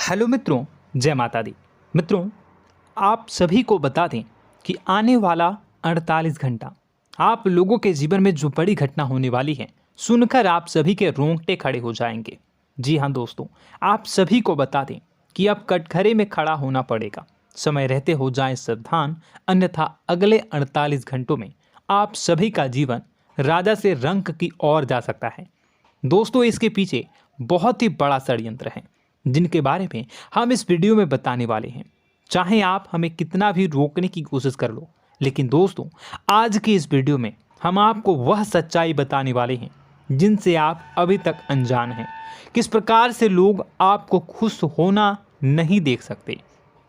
Hello मित्रों, जय माता दी। मित्रों, आप सभी को बता दें कि आने वाला 48 घंटा आप लोगों के जीवन में जो बड़ी घटना होने वाली है, सुनकर आप सभी के रोंगटे खड़े हो जाएंगे। जी हाँ दोस्तों, आप सभी को बता दें कि अब कटघरे में खड़ा होना पड़ेगा। समय रहते हो जाएं सावधान, अन्यथा अगले 48 घंटों में आप सभी का जीवन राजा से रंक की ओर जा सकता है। दोस्तों, इसके पीछे बहुत ही बड़ा षड्यंत्र है जिनके बारे में हम इस वीडियो में बताने वाले हैं। चाहे आप हमें कितना भी रोकने की कोशिश कर लो, लेकिन दोस्तों आज की इस वीडियो में हम आपको वह सच्चाई बताने वाले हैं जिनसे आप अभी तक अनजान हैं। किस प्रकार से लोग आपको खुश होना नहीं देख सकते,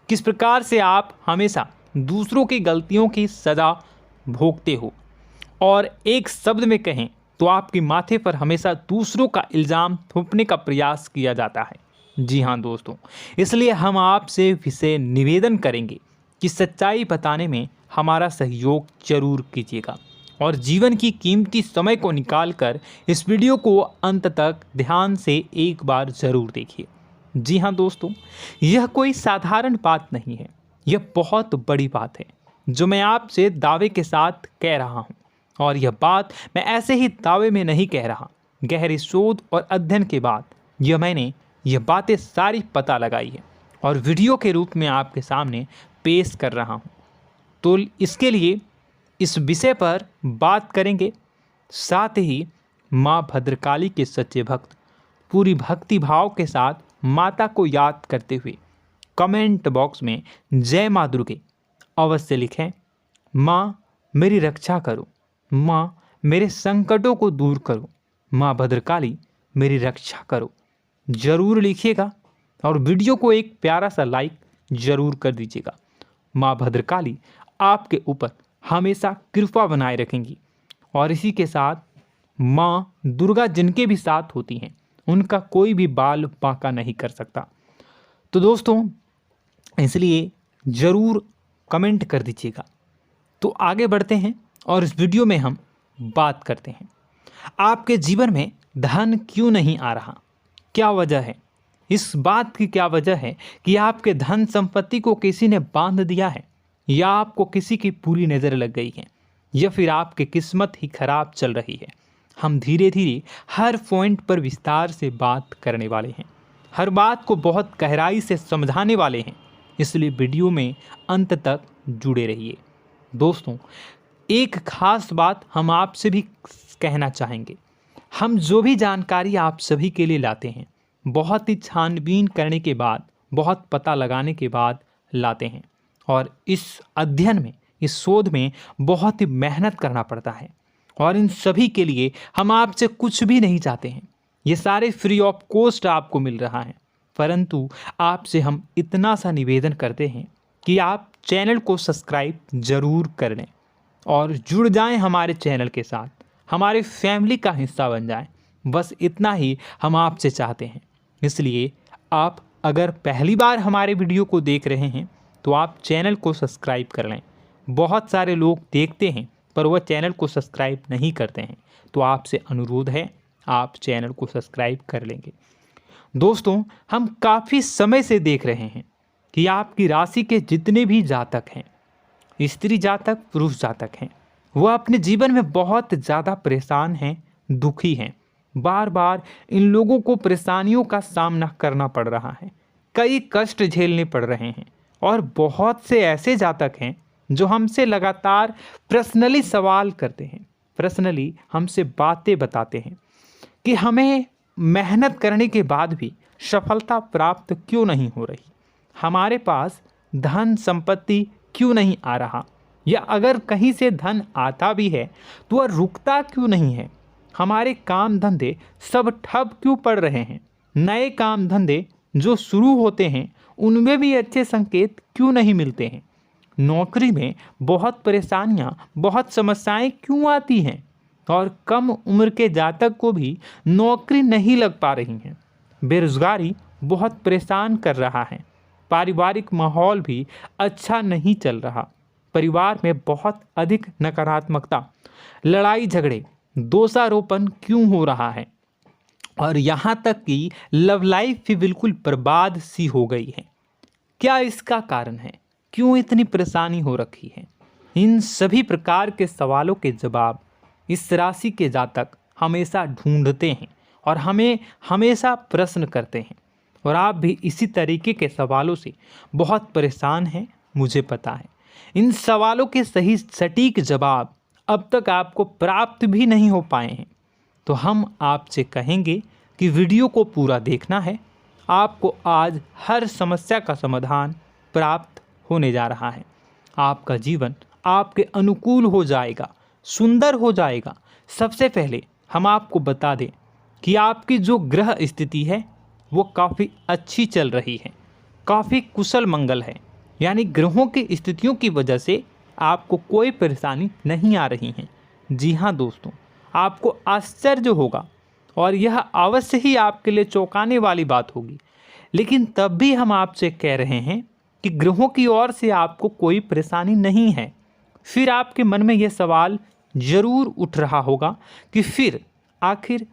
किस प्रकार से आप हमेशा दूसरों की गलतियों की सज़ा भोगते हो, और एक शब्द में कहें तो आपके माथे पर हमेशा दूसरों का इल्ज़ाम थोपने का प्रयास किया जाता है। जी हाँ दोस्तों, इसलिए हम आपसे विशेष निवेदन करेंगे कि सच्चाई बताने में हमारा सहयोग जरूर कीजिएगा और जीवन की कीमती समय को निकालकर इस वीडियो को अंत तक ध्यान से एक बार ज़रूर देखिए। जी हाँ दोस्तों, यह कोई साधारण बात नहीं है, यह बहुत बड़ी बात है जो मैं आपसे दावे के साथ कह रहा हूँ। और यह बात मैं ऐसे ही दावे में नहीं कह रहा, गहरी शोध और अध्ययन के बाद मैंने यह बातें सारी पता लगाई है और वीडियो के रूप में आपके सामने पेश कर रहा हूँ। तो इसके लिए इस विषय पर बात करेंगे। साथ ही माँ भद्रकाली के सच्चे भक्त पूरी भक्ति भाव के साथ माता को याद करते हुए कमेंट बॉक्स में जय माँ दुर्गे अवश्य लिखें। माँ मेरी रक्षा करो, माँ मेरे संकटों को दूर करो, माँ भद्रकाली मेरी रक्षा करो, ज़रूर लिखिएगा और वीडियो को एक प्यारा सा लाइक ज़रूर कर दीजिएगा। माँ भद्रकाली आपके ऊपर हमेशा कृपा बनाए रखेंगी और इसी के साथ माँ दुर्गा जिनके भी साथ होती हैं उनका कोई भी बाल बांका नहीं कर सकता। तो दोस्तों, इसलिए ज़रूर कमेंट कर दीजिएगा। तो आगे बढ़ते हैं और इस वीडियो में हम बात करते हैं, आपके जीवन में धन क्यों नहीं आ रहा, क्या वजह है। इस बात की क्या वजह है कि आपके धन संपत्ति को किसी ने बांध दिया है, या आपको किसी की पूरी नज़र लग गई है, या फिर आपकी किस्मत ही खराब चल रही है। हम धीरे धीरे हर पॉइंट पर विस्तार से बात करने वाले हैं, हर बात को बहुत गहराई से समझाने वाले हैं, इसलिए वीडियो में अंत तक जुड़े रहिए। दोस्तों, एक खास बात हम आपसे भी कहना चाहेंगे। हम जो भी जानकारी आप सभी के लिए लाते हैं, बहुत ही छानबीन करने के बाद, बहुत पता लगाने के बाद लाते हैं, और इस अध्ययन में, इस शोध में बहुत ही मेहनत करना पड़ता है। और इन सभी के लिए हम आपसे कुछ भी नहीं चाहते हैं, ये सारे फ्री ऑफ कॉस्ट आपको मिल रहा है। परंतु आपसे हम इतना सा निवेदन करते हैं कि आप चैनल को सब्सक्राइब ज़रूर कर लें और जुड़ जाएं हमारे चैनल के साथ, हमारे फैमिली का हिस्सा बन जाएं। बस इतना ही हम आपसे चाहते हैं। इसलिए आप अगर पहली बार हमारे वीडियो को देख रहे हैं तो आप चैनल को सब्सक्राइब कर लें। बहुत सारे लोग देखते हैं पर वह चैनल को सब्सक्राइब नहीं करते हैं, तो आपसे अनुरोध है आप चैनल को सब्सक्राइब कर लेंगे। दोस्तों, हम काफ़ी समय से देख रहे हैं कि आपकी राशि के जितने भी जातक हैं, स्त्री जातक, पुरुष जातक हैं, वह अपने जीवन में बहुत ज़्यादा परेशान हैं, दुखी हैं। बार बार इन लोगों को परेशानियों का सामना करना पड़ रहा है, कई कष्ट झेलने पड़ रहे हैं। और बहुत से ऐसे जातक हैं जो हमसे लगातार पर्सनली सवाल करते हैं, पर्सनली हमसे बातें बताते हैं कि हमें मेहनत करने के बाद भी सफलता प्राप्त क्यों नहीं हो रही, हमारे पास धन संपत्ति क्यों नहीं आ रहा, या अगर कहीं से धन आता भी है तो वह रुकता क्यों नहीं है, हमारे काम धंधे सब ठप क्यों पड़ रहे हैं, नए काम धंधे जो शुरू होते हैं उनमें भी अच्छे संकेत क्यों नहीं मिलते हैं, नौकरी में बहुत परेशानियां, बहुत समस्याएं क्यों आती हैं, और कम उम्र के जातक को भी नौकरी नहीं लग पा रही हैं, बेरोजगारी बहुत परेशान कर रहा है, पारिवारिक माहौल भी अच्छा नहीं चल रहा, परिवार में बहुत अधिक नकारात्मकता, लड़ाई झगड़े, दोषारोपण क्यों हो रहा है, और यहाँ तक कि लव लाइफ भी बिल्कुल बर्बाद सी हो गई है। क्या इसका कारण है? क्यों इतनी परेशानी हो रखी है? इन सभी प्रकार के सवालों के जवाब इस राशि के जातक हमेशा ढूंढते हैं और हमें हमेशा प्रश्न करते हैं। और आप भी इसी तरीके के सवालों से बहुत परेशान हैं, मुझे पता है। इन सवालों के सही सटीक जवाब अब तक आपको प्राप्त भी नहीं हो पाए हैं, तो हम आपसे कहेंगे कि वीडियो को पूरा देखना है। आपको आज हर समस्या का समाधान प्राप्त होने जा रहा है। आपका जीवन आपके अनुकूल हो जाएगा, सुंदर हो जाएगा। सबसे पहले हम आपको बता दें कि आपकी जो ग्रह स्थिति है वो काफ़ी अच्छी चल रही है, काफ़ी कुशल मंगल है। यानी ग्रहों की स्थितियों की वजह से आपको कोई परेशानी नहीं आ रही है। जी हाँ दोस्तों, आपको आश्चर्य होगा और यह अवश्य ही आपके लिए चौंकाने वाली बात होगी, लेकिन तब भी हम आपसे कह रहे हैं कि ग्रहों की ओर से आपको कोई परेशानी नहीं है। फिर आपके मन में यह सवाल जरूर उठ रहा होगा कि फिर आखिर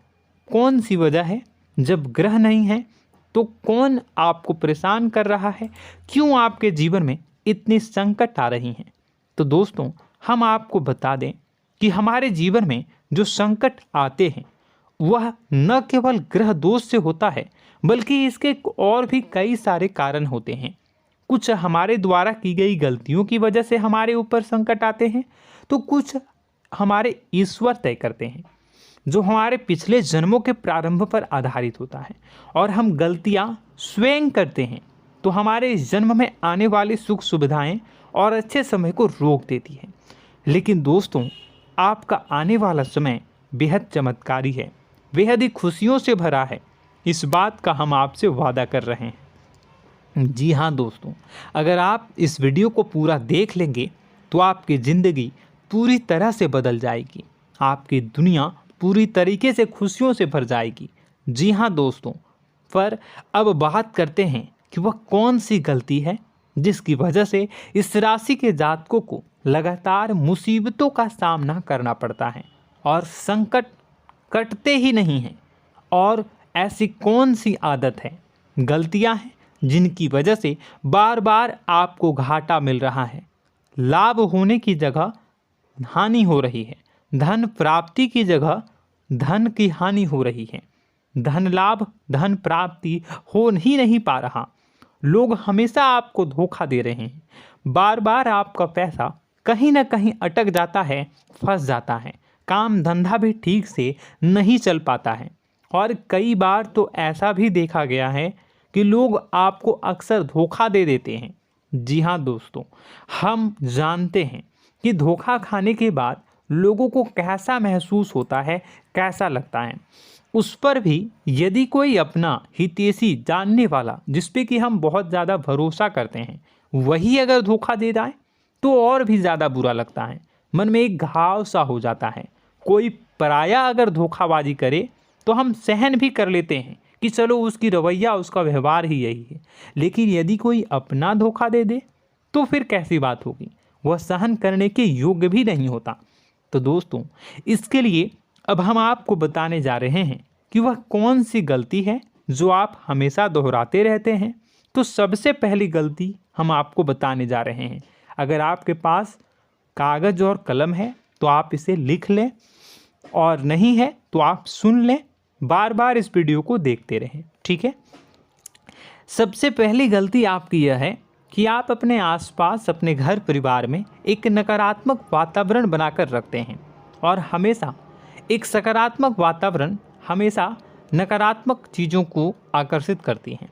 कौन सी वजह है? जब ग्रह नहीं है तो कौन आपको परेशान कर रहा है? क्यों आपके जीवन में इतनी संकट आ रही हैं? तो दोस्तों, हम आपको बता दें कि हमारे जीवन में जो संकट आते हैं वह न केवल ग्रह दोष से होता है, बल्कि इसके और भी कई सारे कारण होते हैं। कुछ हमारे द्वारा की गई गलतियों की वजह से हमारे ऊपर संकट आते हैं, तो कुछ हमारे ईश्वर तय करते हैं, जो हमारे पिछले जन्मों के प्रारंभ पर आधारित होता है। और हम गलतियां स्वयं करते हैं तो हमारे इस जन्म में आने वाली सुख सुविधाएं और अच्छे समय को रोक देती है। लेकिन दोस्तों, आपका आने वाला समय बेहद चमत्कारी है, बेहद ही खुशियों से भरा है। इस बात का हम आपसे वादा कर रहे हैं। जी हाँ दोस्तों, अगर आप इस वीडियो को पूरा देख लेंगे तो आपकी ज़िंदगी पूरी तरह से बदल जाएगी, आपकी दुनिया पूरी तरीके से खुशियों से भर जाएगी। जी हाँ दोस्तों, पर अब बात करते हैं कि वह कौन सी गलती है जिसकी वजह से इस राशि के जातकों को लगातार मुसीबतों का सामना करना पड़ता है और संकट कटते ही नहीं हैं। और ऐसी कौन सी आदत है, गलतियां हैं जिनकी वजह से बार बार आपको घाटा मिल रहा है, लाभ होने की जगह हानि हो रही है, धन प्राप्ति की जगह धन की हानि हो रही है, धन लाभ धन प्राप्ति हो ही नहीं पा रहा, लोग हमेशा आपको धोखा दे रहे हैं, बार बार आपका पैसा कहीं ना कहीं अटक जाता है, फंस जाता है, काम धंधा भी ठीक से नहीं चल पाता है। और कई बार तो ऐसा भी देखा गया है कि लोग आपको अक्सर धोखा दे देते हैं। जी हाँ दोस्तों, हम जानते हैं कि धोखा खाने के बाद लोगों को कैसा महसूस होता है, कैसा लगता है। उस पर भी यदि कोई अपना हितैषी जानने वाला, जिस पे कि हम बहुत ज़्यादा भरोसा करते हैं, वही अगर धोखा दे जाए तो और भी ज़्यादा बुरा लगता है, मन में एक घाव सा हो जाता है। कोई पराया अगर धोखाबाजी करे तो हम सहन भी कर लेते हैं कि चलो उसकी रवैया उसका व्यवहार ही यही है, लेकिन यदि कोई अपना धोखा दे दे तो फिर कैसी बात होगी, वह सहन करने के योग्य भी नहीं होता। तो दोस्तों, इसके लिए अब हम आपको बताने जा रहे हैं कि वह कौन सी गलती है जो आप हमेशा दोहराते रहते हैं। तो सबसे पहली गलती हम आपको बताने जा रहे हैं। अगर आपके पास कागज़ और कलम है तो आप इसे लिख लें, और नहीं है तो आप सुन लें, बार बार इस वीडियो को देखते रहें, ठीक है। सबसे पहली गलती आपकी यह है कि आप अपने आसपास, अपने घर परिवार में एक नकारात्मक वातावरण बनाकर रखते हैं, और हमेशा एक सकारात्मक वातावरण हमेशा नकारात्मक चीज़ों को आकर्षित करती हैं।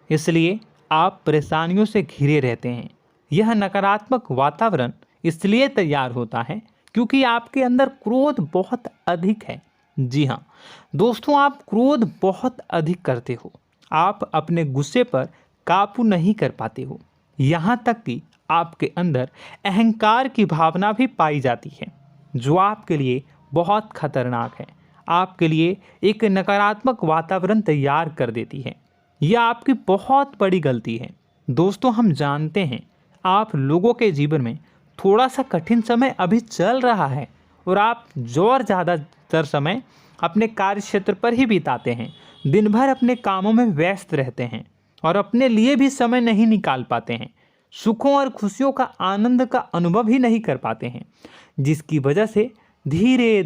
इसलिए आप परेशानियों से घिरे रहते हैं। यह नकारात्मक वातावरण इसलिए तैयार होता है क्योंकि आपके अंदर क्रोध बहुत अधिक है। जी हाँ दोस्तों, आप क्रोध बहुत अधिक करते हो, आप अपने गुस्से पर काबू नहीं कर पाते हो, यहाँ तक कि आपके अंदर अहंकार की भावना भी पाई जाती है, जो आपके लिए बहुत खतरनाक है, आपके लिए एक नकारात्मक वातावरण तैयार कर देती है। यह आपकी बहुत बड़ी गलती है। दोस्तों, हम जानते हैं आप लोगों के जीवन में थोड़ा सा कठिन समय अभी चल रहा है और आप और ज़्यादा अधिकतर समय अपने कार्य क्षेत्र पर ही बिताते हैं, दिन भर अपने कामों में व्यस्त रहते हैं और अपने लिए भी समय नहीं निकाल पाते हैं, सुखों और खुशियों का आनंद का अनुभव ही नहीं कर पाते हैं, जिसकी वजह से धीरे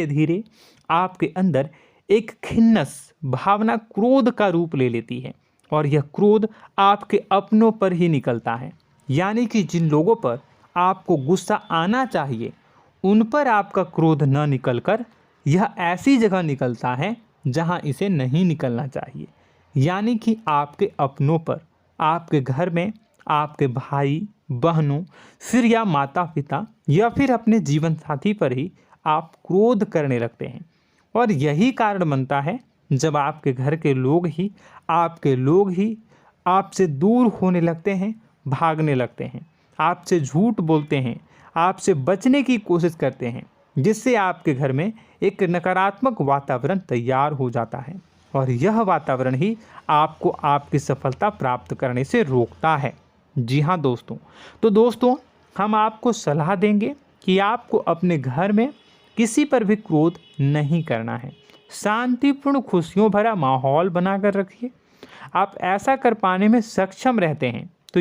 धीरे आपके अंदर एक खिन्नस भावना क्रोध का रूप ले लेती है और यह क्रोध आपके अपनों पर ही निकलता है। यानी कि जिन लोगों पर आपको गुस्सा आना चाहिए उन पर आपका क्रोध न निकलकर यह ऐसी जगह निकलता है जहां इसे नहीं निकलना चाहिए। यानी कि आपके अपनों पर, आपके घर में आपके भाई बहनों, फिर या माता पिता या फिर अपने जीवन साथी पर ही आप क्रोध करने लगते हैं। और यही कारण बनता है जब आपके घर के लोग ही आपसे दूर होने लगते हैं, भागने लगते हैं, आपसे झूठ बोलते हैं, आपसे बचने की कोशिश करते हैं, जिससे आपके घर में एक नकारात्मक वातावरण तैयार हो जाता है और यह वातावरण ही आपको आपकी सफलता प्राप्त करने से रोकता है। जी हाँ दोस्तों, तो दोस्तों हम आपको सलाह देंगे कि आपको अपने घर में किसी पर भी क्रोध नहीं करना है। शांतिपूर्ण खुशियों भरा माहौल बनाकर रखिए। आप ऐसा कर पाने में सक्षम रहते हैं तो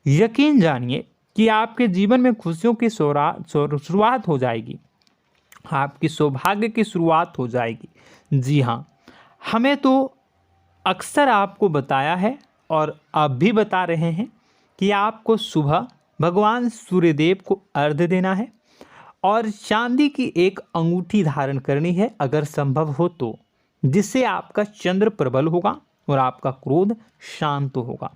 यकीन जानिए कि आपके जीवन में खुशियों की शुरुआत हो जाएगी, आपकी सौभाग्य की शुरुआत हो जाएगी। जी हाँ, हमें तो अक्सर आपको बताया है और अब भी बता रहे हैं कि आपको सुबह भगवान सूर्यदेव को अर्घ्य देना है और चांदी की एक अंगूठी धारण करनी है अगर संभव हो तो, जिससे आपका चंद्र प्रबल होगा और आपका क्रोध शांत होगा।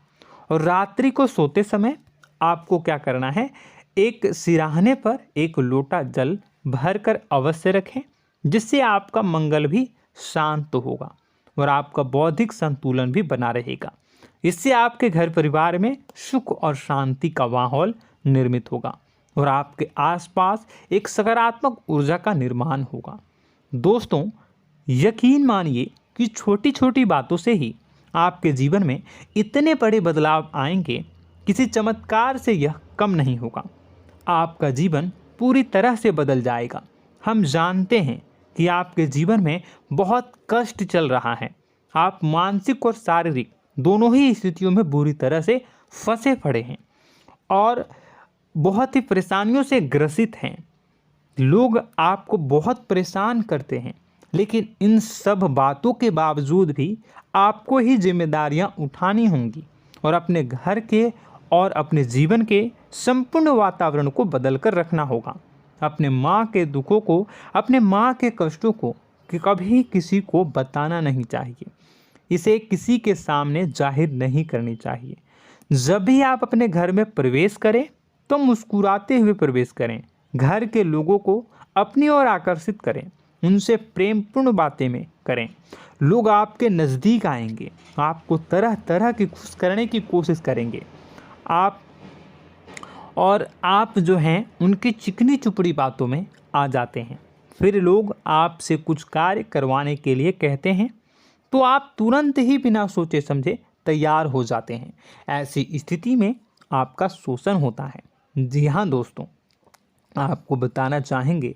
और रात्रि को सोते समय आपको क्या करना है, एक सिराहने पर एक लोटा जल भरकर अवश्य रखें, जिससे आपका मंगल भी शांत होगा और आपका बौद्धिक संतुलन भी बना रहेगा। इससे आपके घर परिवार में सुख और शांति का माहौल निर्मित होगा और आपके आसपास एक सकारात्मक ऊर्जा का निर्माण होगा। दोस्तों यकीन मानिए कि छोटी छोटी बातों से ही आपके जीवन में इतने बड़े बदलाव आएंगे, किसी चमत्कार से यह कम नहीं होगा। आपका जीवन पूरी तरह से बदल जाएगा। हम जानते हैं कि आपके जीवन में बहुत कष्ट चल रहा है, आप मानसिक और शारीरिक दोनों ही स्थितियों में बुरी तरह से फंसे पड़े हैं और बहुत ही परेशानियों से ग्रसित हैं। लोग आपको बहुत परेशान करते हैं, लेकिन इन सब बातों के बावजूद भी आपको ही जिम्मेदारियां उठानी होंगी और अपने घर के और अपने जीवन के संपूर्ण वातावरण को बदल कर रखना होगा। अपने माँ के दुखों को, अपने माँ के कष्टों को कभी किसी को बताना नहीं चाहिए, इसे किसी के सामने जाहिर नहीं करनी चाहिए। जब भी आप अपने घर में प्रवेश करें तो मुस्कुराते हुए प्रवेश करें, घर के लोगों को अपनी ओर आकर्षित करें, उनसे प्रेमपूर्ण बातें में करें। लोग आपके नज़दीक आएंगे, आपको तरह तरह की खुश करने की कोशिश करेंगे। आप जो हैं उनकी चिकनी चुपड़ी बातों में आ जाते हैं। फिर लोग आपसे कुछ कार्य करवाने के लिए कहते हैं तो आप तुरंत ही बिना सोचे समझे तैयार हो जाते हैं। ऐसी स्थिति में आपका शोषण होता है। जी हाँ दोस्तों, आपको बताना चाहेंगे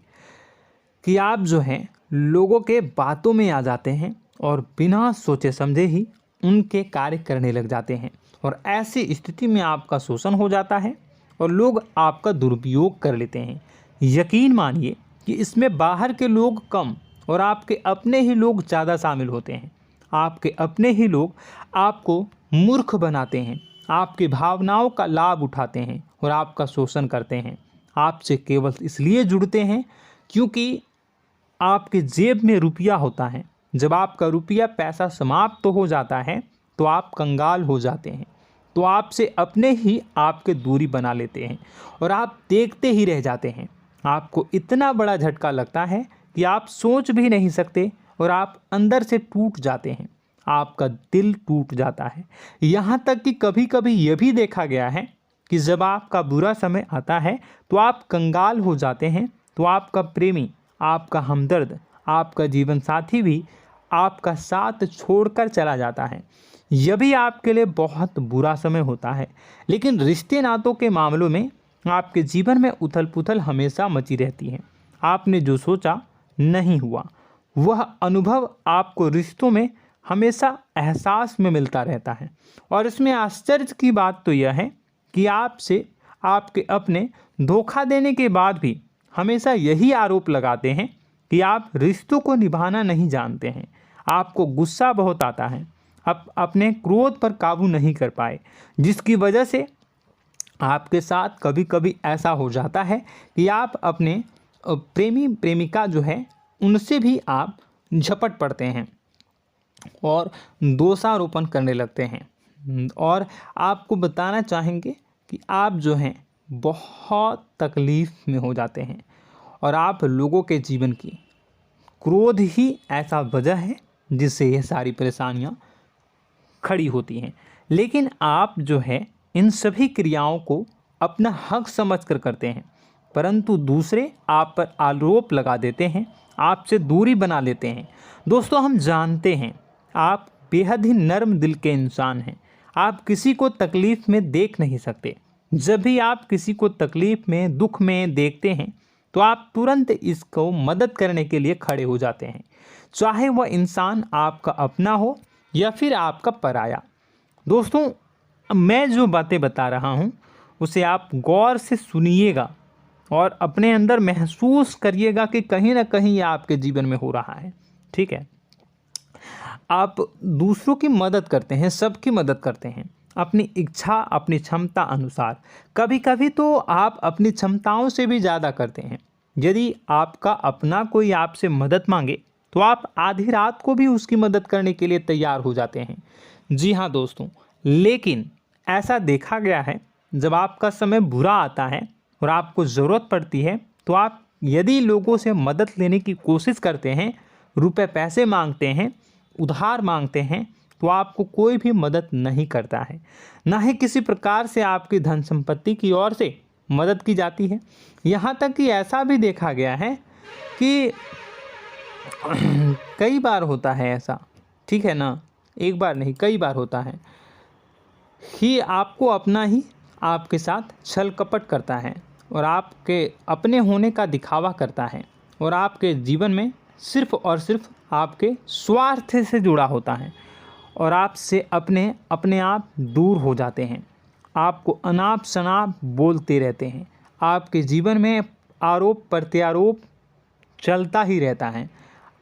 कि आप जो हैं लोगों के बातों में आ जाते हैं और बिना सोचे समझे ही उनके कार्य करने लग जाते हैं और ऐसी स्थिति में आपका शोषण हो जाता है और लोग आपका दुरुपयोग कर लेते हैं। यकीन मानिए कि इसमें बाहर के लोग कम और आपके अपने ही लोग ज़्यादा शामिल होते हैं। आपके अपने ही लोग आपको मूर्ख बनाते हैं, आपकी भावनाओं का लाभ उठाते हैं और आपका शोषण करते हैं। आपसे केवल इसलिए जुड़ते हैं क्योंकि आपके जेब में रुपया होता है। जब आपका रुपया पैसा समाप्त हो जाता है तो आप कंगाल हो जाते हैं, तो आपसे अपने ही आपके दूरी बना लेते हैं और आप देखते ही रह जाते हैं। आपको इतना बड़ा झटका लगता है कि आप सोच भी नहीं सकते और आप अंदर से टूट जाते हैं, आपका दिल टूट जाता है। यहाँ तक कि कभी कभी यह भी देखा गया है कि जब आपका बुरा समय आता है तो आप कंगाल हो जाते हैं, तो आपका प्रेमी, आपका हमदर्द, आपका जीवन साथी भी आपका साथ छोड़कर चला जाता है। यह भी आपके लिए बहुत बुरा समय होता है। लेकिन रिश्ते नातों के मामलों में आपके जीवन में उथल पुथल हमेशा मची रहती है। आपने जो सोचा नहीं हुआ। वह अनुभव आपको रिश्तों में हमेशा एहसास में मिलता रहता है। और इसमें आश्चर्य की बात तो यह है कि आपसे आपके अपने धोखा देने के बाद भी हमेशा यही आरोप लगाते हैं कि आप रिश्तों को निभाना नहीं जानते हैं। आपको गुस्सा बहुत आता है, अपने क्रोध पर काबू नहीं कर पाए, जिसकी वजह से आपके साथ कभी कभी ऐसा हो जाता है कि आप अपने प्रेमी प्रेमिका जो है उनसे भी आप झपट पड़ते हैं और दोषारोपण करने लगते हैं। और आपको बताना चाहेंगे कि आप जो हैं बहुत तकलीफ़ में हो जाते हैं और आप लोगों के जीवन की क्रोध ही ऐसा वजह है जिससे ये सारी परेशानियां खड़ी होती हैं। लेकिन आप जो है इन सभी क्रियाओं को अपना हक समझकर करते हैं, परंतु दूसरे आप पर आरोप लगा देते हैं, आपसे दूरी बना लेते हैं। दोस्तों, हम जानते हैं आप बेहद ही नर्म दिल के इंसान हैं। आप किसी को तकलीफ़ में देख नहीं सकते। जब भी आप किसी को तकलीफ़ में, दुख में देखते हैं तो आप तुरंत इसको मदद करने के लिए खड़े हो जाते हैं, चाहे वह इंसान आपका अपना हो या फिर आपका पराया। दोस्तों, मैं जो बातें बता रहा हूँ उसे आप गौर से सुनिएगा और अपने अंदर महसूस करिएगा कि कहीं ना कहीं ये आपके जीवन में हो रहा है। ठीक है, आप दूसरों की मदद करते हैं, सबकी मदद करते हैं अपनी इच्छा, अपनी क्षमता अनुसार। कभी कभी तो आप अपनी क्षमताओं से भी ज़्यादा करते हैं। यदि आपका अपना कोई आपसे मदद मांगे तो आप आधी रात को भी उसकी मदद करने के लिए तैयार हो जाते हैं। जी हाँ दोस्तों, लेकिन ऐसा देखा गया है जब आपका समय बुरा आता है और आपको ज़रूरत पड़ती है तो आप यदि लोगों से मदद लेने की कोशिश करते हैं, रुपए पैसे मांगते हैं, उधार मांगते हैं, तो आपको कोई भी मदद नहीं करता है। ना ही किसी प्रकार से आपकी धन संपत्ति की ओर से मदद की जाती है। यहाँ तक कि ऐसा भी देखा गया है कि कई बार होता है ऐसा, ठीक है ना, एक बार नहीं कई बार होता है कि आपको अपना ही आपके साथ छल कपट करता है और आपके अपने होने का दिखावा करता है और आपके जीवन में सिर्फ और सिर्फ आपके स्वार्थ से जुड़ा होता है और आपसे अपने आप दूर हो जाते हैं। आपको अनाप शनाप बोलते रहते हैं। आपके जीवन में आरोप प्रत्यारोप चलता ही रहता है।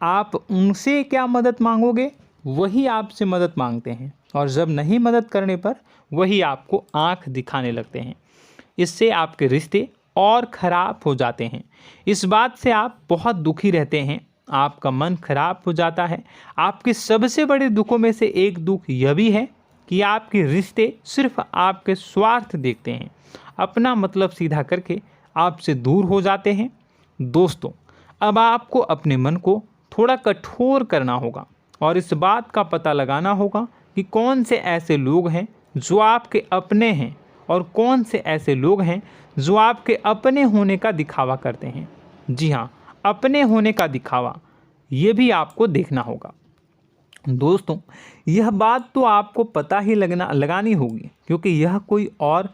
आप उनसे क्या मदद मांगोगे, वही आपसे मदद मांगते हैं और जब नहीं मदद करने पर वही आपको आंख दिखाने लगते हैं। इससे आपके रिश्ते और ख़राब हो जाते हैं। इस बात से आप बहुत दुखी रहते हैं, आपका मन खराब हो जाता है। आपके सबसे बड़े दुखों में से एक दुख यह भी है कि आपके रिश्ते सिर्फ आपके स्वार्थ देखते हैं, अपना मतलब सीधा करके आपसे दूर हो जाते हैं। दोस्तों, अब आपको अपने मन को थोड़ा कठोर करना होगा और इस बात का पता लगाना होगा कि कौन से ऐसे लोग हैं जो आपके अपने हैं और कौन से ऐसे लोग हैं जो आपके अपने होने का दिखावा करते हैं। जी हाँ, अपने होने का दिखावा, ये भी आपको देखना होगा। दोस्तों, यह बात तो आपको पता ही लगानी होगी, क्योंकि यह कोई और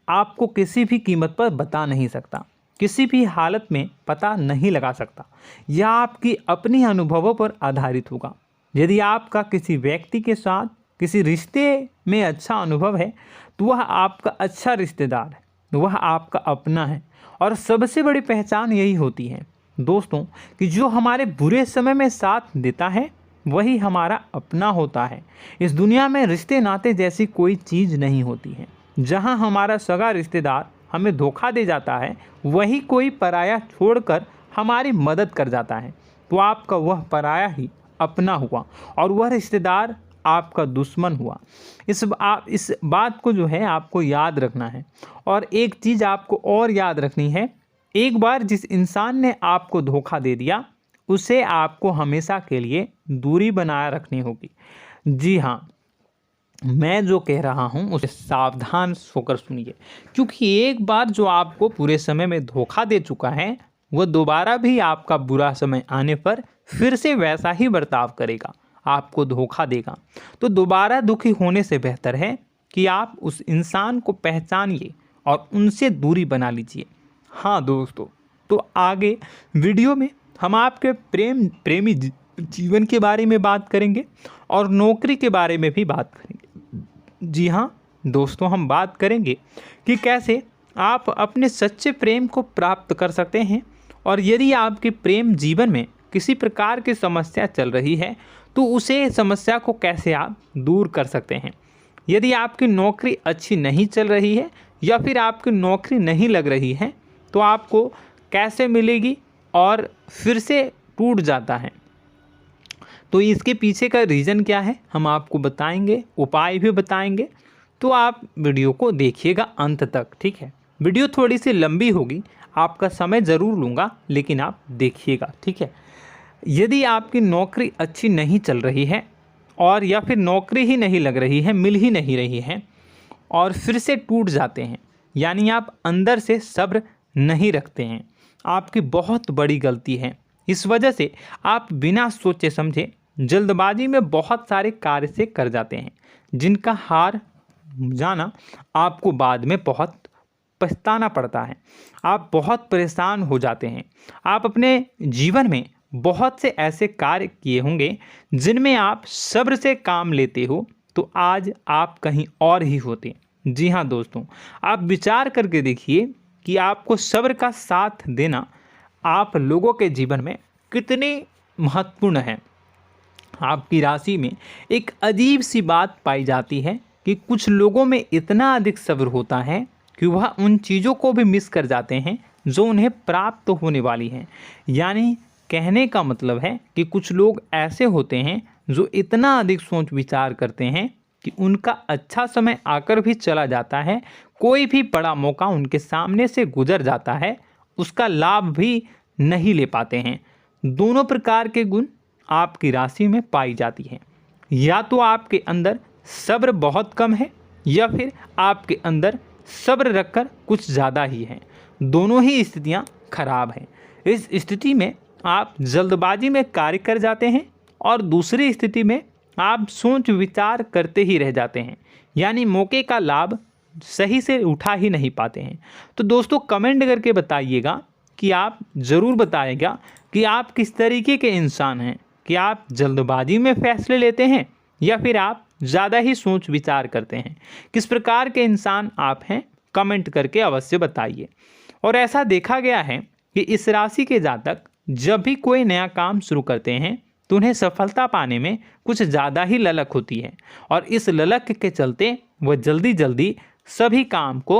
आपको किसी भी कीमत पर बता नहीं सकता, किसी भी हालत में पता नहीं लगा सकता। यह आपकी अपनी अनुभवों पर आधारित होगा। यदि आपका किसी व्यक्ति के साथ किसी रिश्ते में अच्छा अनुभव है तो वह आपका अच्छा रिश्तेदार है, वह आपका अपना है। और सबसे बड़ी पहचान यही होती है दोस्तों कि जो हमारे बुरे समय में साथ देता है वही हमारा अपना होता है। इस दुनिया में रिश्ते नाते जैसी कोई चीज़ नहीं होती है। जहां हमारा सगा रिश्तेदार हमें धोखा दे जाता है, वही कोई पराया छोड़कर हमारी मदद कर जाता है, तो आपका वह पराया ही अपना हुआ और वह रिश्तेदार आपका दुश्मन हुआ। इस बात को जो है आपको याद रखना है। और एक चीज़ आपको और याद रखनी है, एक बार जिस इंसान ने आपको धोखा दे दिया उसे आपको हमेशा के लिए दूरी बनाए रखनी होगी। जी हाँ, मैं जो कह रहा हूँ उसे सावधान होकर सुनिए, क्योंकि एक बार जो आपको पूरे समय में धोखा दे चुका है वह दोबारा भी आपका बुरा समय आने पर फिर से वैसा ही बर्ताव करेगा, आपको धोखा देगा। तो दोबारा दुखी होने से बेहतर है कि आप उस इंसान को पहचानिए और उनसे दूरी बना लीजिए। हाँ दोस्तों, तो आगे वीडियो में हम आपके प्रेमी जीवन के बारे में बात करेंगे और नौकरी के बारे में भी बात करेंगे। जी हाँ दोस्तों, हम बात करेंगे कि कैसे आप अपने सच्चे प्रेम को प्राप्त कर सकते हैं, और यदि आपके प्रेम जीवन में किसी प्रकार की समस्या चल रही है तो उसे समस्या को कैसे आप दूर कर सकते हैं। यदि आपकी नौकरी अच्छी नहीं चल रही है या फिर आपकी नौकरी नहीं लग रही है तो आपको कैसे मिलेगी और फिर से टूट जाता है, तो इसके पीछे का रीज़न क्या है हम आपको बताएंगे, उपाय भी बताएंगे। तो आप वीडियो को देखिएगा अंत तक, ठीक है। वीडियो थोड़ी सी लंबी होगी, आपका समय ज़रूर लूँगा, लेकिन आप देखिएगा, ठीक है। यदि आपकी नौकरी अच्छी नहीं चल रही है और या फिर नौकरी ही नहीं लग रही है, मिल ही नहीं रही है और फिर से टूट जाते हैं, यानी आप अंदर से सब्र नहीं रखते हैं, आपकी बहुत बड़ी गलती है। इस वजह से आप बिना सोचे समझे जल्दबाजी में बहुत सारे कार्य से कर जाते हैं, जिनका हार जाना आपको बाद में बहुत पछताना पड़ता है। आप बहुत परेशान हो जाते हैं। आप अपने जीवन में बहुत से ऐसे कार्य किए होंगे जिनमें आप सब्र से काम लेते हो, तो आज आप कहीं और ही होते। जी हाँ दोस्तों, आप विचार करके देखिए कि आपको सब्र का साथ देना आप लोगों के जीवन में कितनी महत्वपूर्ण है। आपकी राशि में एक अजीब सी बात पाई जाती है कि कुछ लोगों में इतना अधिक सब्र होता है कि वह उन चीज़ों को भी मिस कर जाते हैं जो उन्हें प्राप्त होने वाली हैं। यानी कहने का मतलब है कि कुछ लोग ऐसे होते हैं जो इतना अधिक सोच विचार करते हैं कि उनका अच्छा समय आकर भी चला जाता है, कोई भी बड़ा मौका उनके सामने से गुजर जाता है, उसका लाभ भी नहीं ले पाते हैं। दोनों प्रकार के गुण आपकी राशि में पाई जाती हैं। या तो आपके अंदर सब्र बहुत कम है या फिर आपके अंदर सब्र रखकर कुछ ज़्यादा ही है। दोनों ही स्थितियाँ खराब हैं। इस स्थिति में आप जल्दबाजी में कार्य कर जाते हैं और दूसरी स्थिति में आप सोच विचार करते ही रह जाते हैं, यानी मौके का लाभ सही से उठा ही नहीं पाते हैं। तो दोस्तों कमेंट करके बताइएगा कि आप ज़रूर बताइएगा कि आप किस तरीके के इंसान हैं, कि आप जल्दबाजी में फैसले लेते हैं या फिर आप ज़्यादा ही सोच विचार करते हैं। किस प्रकार के इंसान आप हैं, कमेंट करके अवश्य बताइए। और ऐसा देखा गया है कि इस राशि के जातक जब भी कोई नया काम शुरू करते हैं तो उन्हें सफलता पाने में कुछ ज़्यादा ही ललक होती है, और इस ललक के चलते वह जल्दी जल्दी सभी काम को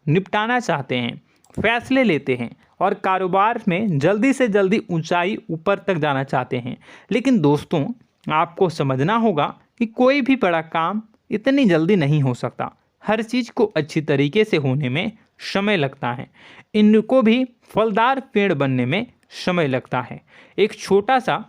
निपटाना चाहते हैं, फैसले लेते हैं और कारोबार में जल्दी से जल्दी ऊंचाई ऊपर तक जाना चाहते हैं। लेकिन दोस्तों आपको समझना होगा कि कोई भी बड़ा काम इतनी जल्दी नहीं हो सकता। हर चीज़ को अच्छी तरीके से होने में समय लगता है। इनको भी फलदार पेड़ बनने में समय लगता है। एक छोटा सा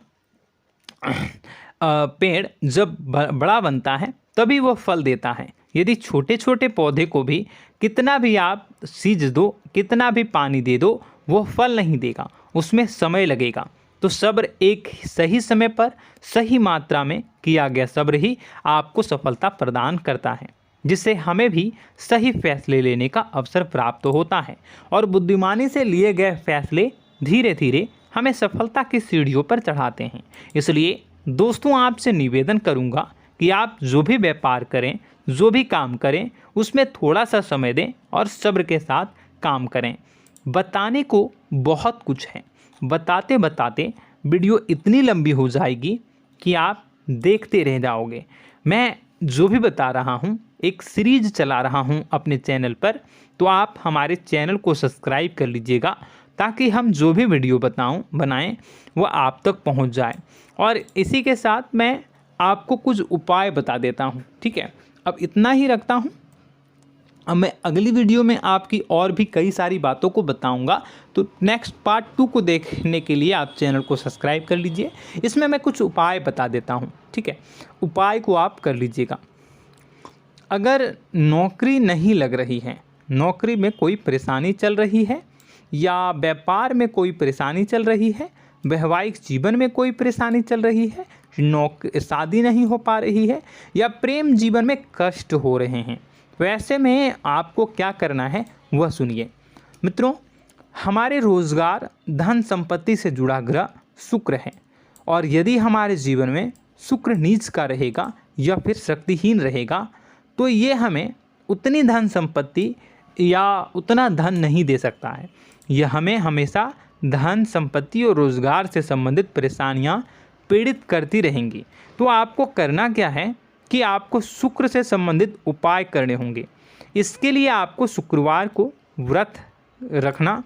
पेड़ जब बड़ा बनता है तभी वो फल देता है। यदि छोटे छोटे पौधे को भी कितना भी आप सींच दो, कितना भी पानी दे दो, वो फल नहीं देगा, उसमें समय लगेगा। तो सब्र एक सही समय पर सही मात्रा में किया गया सब्र ही आपको सफलता प्रदान करता है, जिससे हमें भी सही फैसले लेने का अवसर प्राप्त होता है। और बुद्धिमानी से लिए गए फैसले धीरे धीरे हमें सफलता की सीढ़ियों पर चढ़ाते हैं। इसलिए दोस्तों आपसे निवेदन करूंगा कि आप जो भी व्यापार करें, जो भी काम करें, उसमें थोड़ा सा समय दें और सब्र के साथ काम करें। बताने को बहुत कुछ है, बताते बताते वीडियो इतनी लंबी हो जाएगी कि आप देखते रह जाओगे। मैं जो भी बता रहा हूँ एक सीरीज चला रहा हूँ अपने चैनल पर, तो आप हमारे चैनल को सब्सक्राइब कर लीजिएगा ताकि हम जो भी वीडियो बनाएं वो आप तक पहुँच जाए। और इसी के साथ मैं आपको कुछ उपाय बता देता हूँ, ठीक है। अब इतना ही रखता हूँ। अब मैं अगली वीडियो में आपकी और भी कई सारी बातों को बताऊंगा। तो नेक्स्ट पार्ट 2 को देखने के लिए आप चैनल को सब्सक्राइब कर लीजिए। इसमें मैं कुछ उपाय बता देता हूं, ठीक है। उपाय को आप कर लीजिएगा। अगर नौकरी नहीं लग रही है, नौकरी में कोई परेशानी चल रही है, या व्यापार में कोई परेशानी चल रही है, वैवाहिक जीवन में कोई परेशानी चल रही है, शादी नहीं हो पा रही है, या प्रेम जीवन में कष्ट हो रहे हैं, वैसे में आपको क्या करना है वह सुनिए। मित्रों, हमारे रोजगार धन संपत्ति से जुड़ा ग्रह शुक्र है, और यदि हमारे जीवन में शुक्र नीच का रहेगा या फिर शक्तिहीन रहेगा तो ये हमें उतनी धन संपत्ति या उतना धन नहीं दे सकता है। यह हमें हमेशा धन संपत्ति और रोजगार से संबंधित परेशानियां पीड़ित करती रहेंगी। तो आपको करना क्या है कि आपको शुक्र से संबंधित उपाय करने होंगे। इसके लिए आपको शुक्रवार को व्रत रखना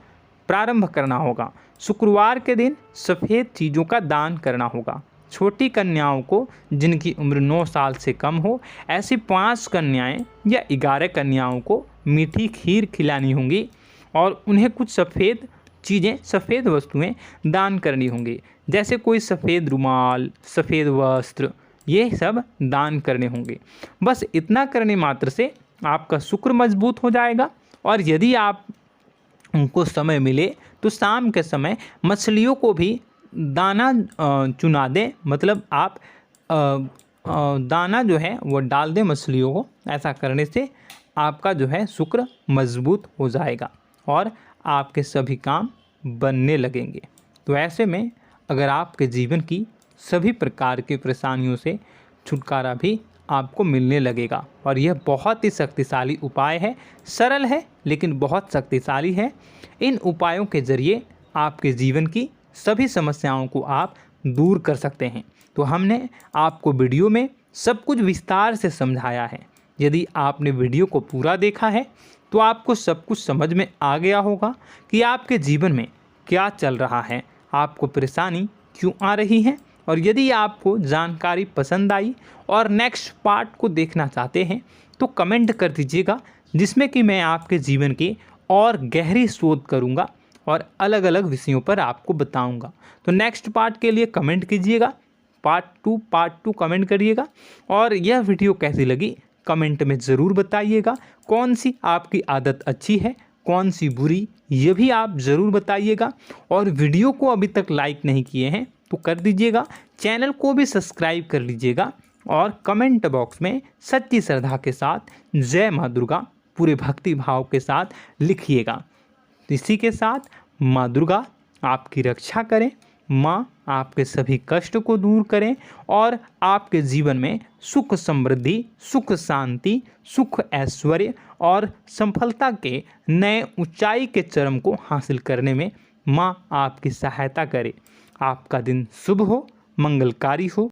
प्रारंभ करना होगा। शुक्रवार के दिन सफ़ेद चीज़ों का दान करना होगा। छोटी कन्याओं को जिनकी उम्र 9 साल से कम हो, ऐसी 5 कन्याएं या 11 कन्याओं को मीठी खीर खिलानी होंगी और उन्हें कुछ सफ़ेद चीज़ें, सफ़ेद वस्तुएं दान करनी होंगी, जैसे कोई सफ़ेद रुमाल, सफ़ेद वस्त्र, ये सब दान करने होंगे। बस इतना करने मात्र से आपका शुक्र मजबूत हो जाएगा। और यदि आप उनको समय मिले तो शाम के समय मछलियों को भी दाना चुना दें, मतलब आप दाना जो है वो डाल दें मछलियों को। ऐसा करने से आपका जो है शुक्र मजबूत हो जाएगा और आपके सभी काम बनने लगेंगे। तो ऐसे में अगर आपके जीवन की सभी प्रकार की परेशानियों से छुटकारा भी आपको मिलने लगेगा। और यह बहुत ही शक्तिशाली उपाय है, सरल है लेकिन बहुत शक्तिशाली है। इन उपायों के ज़रिए आपके जीवन की सभी समस्याओं को आप दूर कर सकते हैं। तो हमने आपको वीडियो में सब कुछ विस्तार से समझाया है। यदि आपने वीडियो को पूरा देखा है तो आपको सब कुछ समझ में आ गया होगा कि आपके जीवन में क्या चल रहा है, आपको परेशानी क्यों आ रही है। और यदि आपको जानकारी पसंद आई और नेक्स्ट पार्ट को देखना चाहते हैं तो कमेंट कर दीजिएगा, जिसमें कि मैं आपके जीवन की और गहरी शोध करूंगा और अलग अलग विषयों पर आपको बताऊंगा। तो नेक्स्ट पार्ट के लिए कमेंट कीजिएगा, पार्ट टू कमेंट करिएगा। और यह वीडियो कैसी लगी कमेंट में ज़रूर बताइएगा। कौन सी आपकी आदत अच्छी है, कौन सी बुरी, ये भी आप ज़रूर बताइएगा। और वीडियो को अभी तक लाइक नहीं किए हैं तो कर दीजिएगा, चैनल को भी सब्सक्राइब कर लीजिएगा और कमेंट बॉक्स में सच्ची श्रद्धा के साथ जय माँ दुर्गा पूरे भक्ति भाव के साथ लिखिएगा। इसी के साथ माँ दुर्गा आपकी रक्षा करें, माँ आपके सभी कष्ट को दूर करें और आपके जीवन में सुख समृद्धि, सुख शांति, सुख ऐश्वर्य और सफलता के नए ऊंचाई के चरम को हासिल करने में माँ आपकी सहायता करे। आपका दिन शुभ हो, मंगलकारी हो।